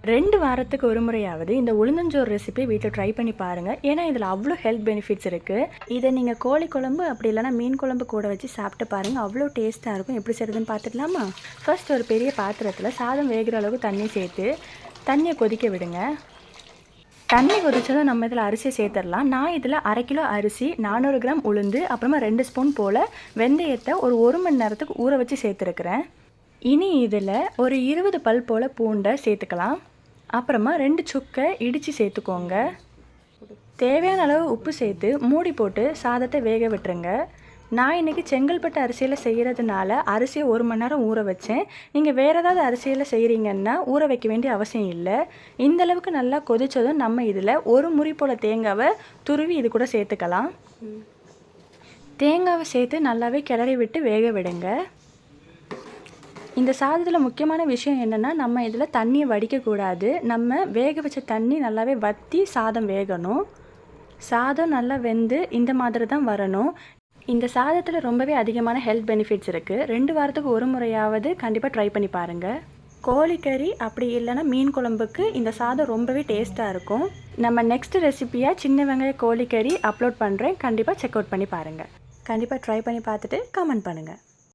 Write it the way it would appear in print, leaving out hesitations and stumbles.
2 வாரத்துக்கு ஒரு முறையாவது இந்த உளுந்தஞ்சோறு ரெசிபி வீட்டில் ட்ரை பண்ணி பாருங்கள். ஏன்னா இதில் அவ்வளோ ஹெல்த் பெனிஃபிட்ஸ் இருக்குது. இதை நீங்கள் கோழி குழம்பு அப்படி இல்லைனா மீன் குழம்பு கூட வச்சு சாப்பிட்டு பாருங்கள். அவ்வளோ டேஸ்ட்டாக இருக்கும். எப்படி செய்கிறதுன்னு பார்த்துக்கலாமா? ஃபர்ஸ்ட் ஒரு பெரிய பாத்திரத்தில் சாதம் வேகிற அளவுக்கு தண்ணி சேர்த்து தண்ணியை கொதிக்க விடுங்க. தண்ணி கொதிச்சதும் நம்ம இதில் அரிசியை சேர்த்துடலாம். நான் இதில் 1/2 கிலோ அரிசி, 400 கிராம் உளுந்து, அப்புறமா 2 ஸ்பூன் போல் வெந்தயத்தை ஒரு 1 மணி நேரத்துக்கு ஊற வச்சு சேர்த்துருக்குறேன். இனி இதில் ஒரு 20 பல் போல் பூண்டை சேர்த்துக்கலாம். அப்புறமா 2 சுக்கை இடித்து சேர்த்துக்கோங்க. தேவையான அளவு உப்பு சேர்த்து மூடி போட்டு சாதத்தை வேக விட்டுருங்க. நான் இன்றைக்கி செங்கல்பட்டு அரிசியில் செய்கிறதுனால அரிசியை 1 மணி நேரம் ஊற வச்சேன். நீங்கள் வேறு ஏதாவது அரிசியில் செய்கிறீங்கன்னா ஊற வைக்க வேண்டிய அவசியம் இல்லை. இந்தளவுக்கு நல்லா கொதித்ததும் நம்ம இதில் ஒரு முறி போல் தேங்காவை துருவி இது கூட சேர்த்துக்கலாம். தேங்காவை சேர்த்து நல்லாவே கிளறி விட்டு வேக விடுங்க. இந்த சாதத்தில் முக்கியமான விஷயம் என்னென்னா, நம்ம இதில் தண்ணியை வடிக்கக்கூடாது. நம்ம வேக வச்ச தண்ணி நல்லாவே வற்றி சாதம் வேகணும். சாதம் நல்லா வெந்து இந்த மாதிரி தான் வரணும். இந்த சாதத்தில் ரொம்பவே அதிகமான ஹெல்த் பெனிஃபிட்ஸ் இருக்குது. 2 வாரத்துக்கு ஒரு முறையாவது கண்டிப்பாக ட்ரை பண்ணி பாருங்கள். கோழிக்கறி அப்படி இல்லைனா மீன் குழம்புக்கு இந்த சாதம் ரொம்பவே டேஸ்ட்டாக இருக்கும். நம்ம நெக்ஸ்ட் ரெசிபியாக சின்ன வெங்காய கோழிக்கறி அப்லோட் பண்ணுறேன். கண்டிப்பாக செக் அவுட் பண்ணி பாருங்கள். கண்டிப்பாக ட்ரை பண்ணி பார்த்துட்டு கமெண்ட் பண்ணுங்கள்.